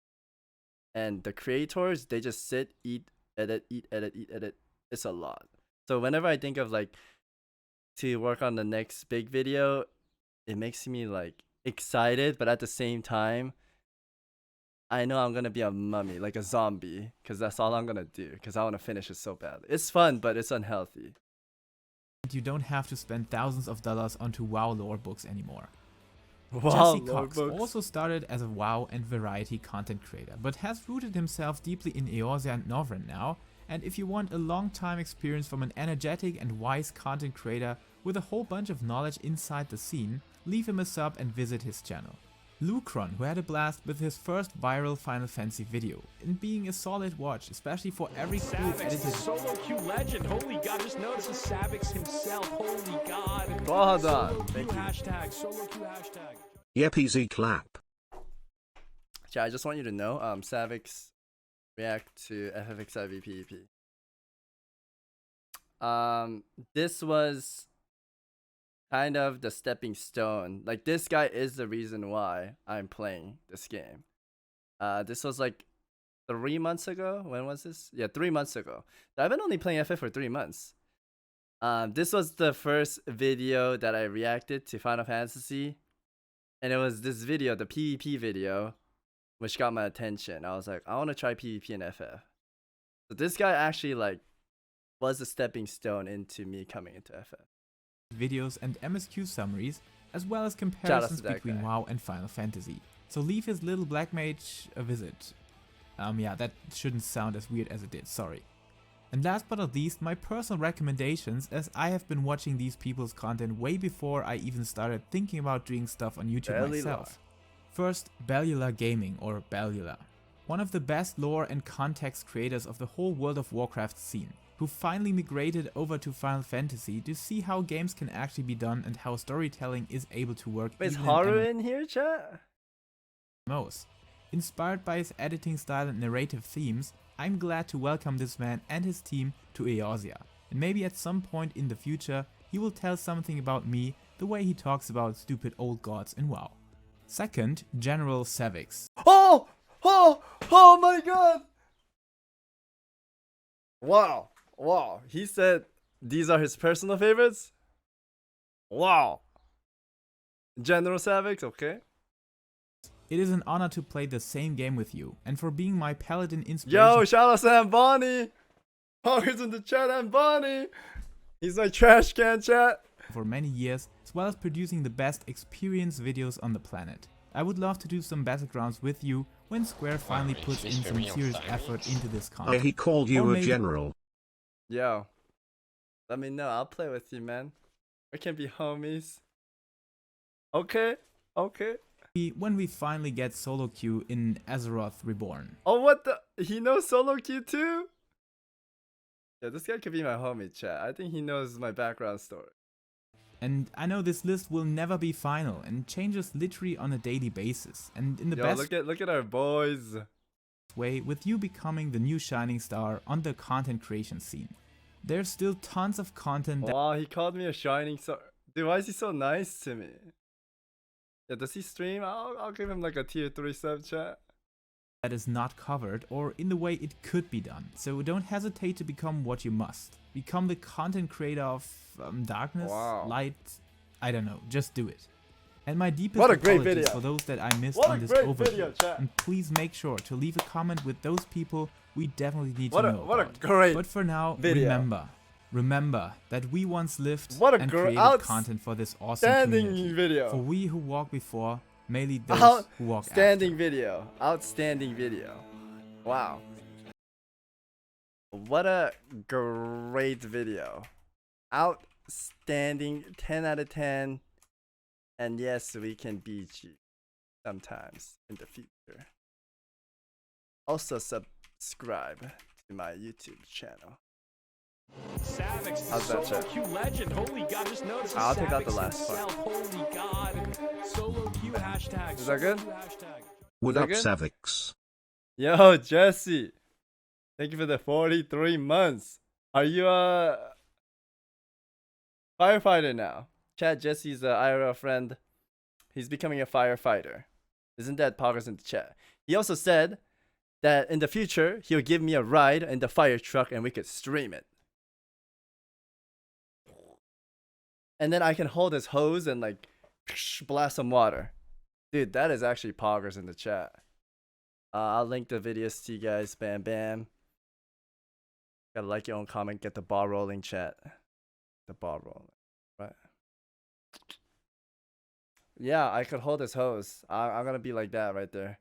And the creators, they just sit, eat, edit. It's a lot. So whenever I think of like to work on the next big video, it makes me like excited, but at the same time, I know I'm gonna be a mummy, like a zombie, because that's all I'm gonna do, because I want to finish it so badly. It's fun, but it's unhealthy. you don't have to spend thousands of dollars onto WoW lore books anymore. Wow, Jesse Cox also started as a WoW and variety content creator, but has rooted himself deeply in Eorzea and Northrend now, and if you want a long time experience from an energetic and wise content creator with a whole bunch of knowledge inside the scene, leave him a sub and visit his channel. Lucron, who had a blast with his first viral Final Fantasy video, and being a solid watch, especially for every cool edited solo queue legend. Holy god, just notice it's Savix himself. Holy god. Well done. Solo queue Thank you. hashtag, solo queue hashtag. Yep, easy clap. Yeah, I just want you to know, Savix react to FFXIV PvP. This was kind of the stepping stone. Like, this guy is the reason why I'm playing this game. This was like 3 months ago. When was this? Yeah, 3 months ago. I've been only playing FF for 3 months. This was the first video that I reacted to Final Fantasy. And it was this video, the PvP video, which got my attention. I was like, I want to try PvP in FF. So this guy actually like was a stepping stone into me coming into FF. videos and MSQ summaries, as well as comparisons between WoW and Final Fantasy. So leave his little black mage a visit. Yeah, that shouldn't sound as weird as it did, sorry. And last but not least, my personal recommendations, as I have been watching these people's content way before I even started thinking about doing stuff on YouTube myself. First, Bellula Gaming, or Bellula. One of the best lore and context creators of the whole World of Warcraft scene, who finally migrated over to Final Fantasy to see how games can actually be done and how storytelling is able to work. Wait, is Haru in here, chat? MMOs. Inspired by his editing style and narrative themes, I'm glad to welcome this man and his team to Eorzea, and maybe at some point in the future he will tell something about me the way he talks about stupid old gods in WoW. Second, General Savix. Oh my god! Wow, he said these are his personal favorites? Wow. General Savix, okay. It is an honor to play the same game with you, and for being my paladin inspiration. Yo, shout out Sam Bonnie! Hawkins in the chat and Bonnie! He's my trash can chat! For many years, as well as producing the best experience videos on the planet. I would love to do some battlegrounds with you when Square finally puts in some serious effort into this content. He called Or you a maybe- general. Yo, let me know. I'll play with you, man. We can be homies. Okay, okay. When we finally get solo queue in Azeroth Reborn. Oh, what the? He knows solo queue too? Yeah, this guy could be my homie, chat. I think he knows my background story. And I know this list will never be final and changes literally on a daily basis. And in the Yo, best look at our boys. way, with you becoming the new shining star on the content creation scene. There's still tons of content that Wow, he called me a shining star. Dude, why is he so nice to me? Yeah, does he stream? I'll give him like a tier 3 sub, chat. is not covered or in the way it could be done. So don't hesitate to become what you must. Become the content creator of darkness, Wow. light, I don't know, just do it. And my deepest What a great apologies video. for those that I missed What a on this great overview. video, chat. And please make sure to leave a comment with those people we definitely need What to a know what a about. great But for now, video. remember that we once lived What a and gr- created content for this awesome outstanding community. For video. we who walked before may lead those who walk Outstanding after. video. Outstanding video. Wow. What a great video. Outstanding. 10 out of 10. And yes, we can beat you sometimes in the future. Also subscribe to my YouTube channel. Savix is How's that, solo chat? queue legend. Holy God, just notice. I'll take out the Savix last part. himself. Holy God. Solo queue hashtag. Is that good? Solo queue hashtag. What Is that up, good? Savix? Yo, Jesse. Thank you for the 43 months. Are you a firefighter now? Chat, Jesse's a IRL friend. He's becoming a firefighter. Isn't that progress in the chat? He also said that in the future, he'll give me a ride in the fire truck and we could stream it. And then I can hold his hose and like blast some water. Dude, that is actually progress in the chat. I'll link the videos to you guys. Bam, bam. Gotta like your own comment. Get the ball rolling, chat. The ball rolling. Right. Yeah, I could hold his hose. I'm gonna be like that right there.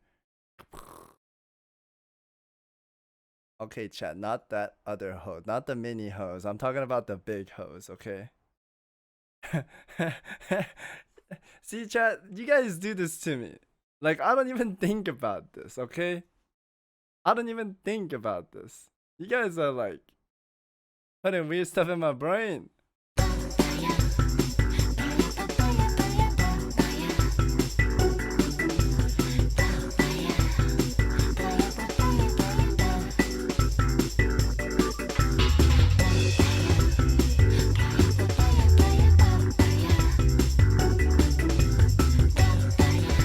Okay, chat. Not that other hose. Not the mini hose. I'm talking about the big hose, okay? See, chat, you guys do this to me. Like, I don't even think about this, okay? I don't even think about this. You guys are like putting weird stuff in my brain.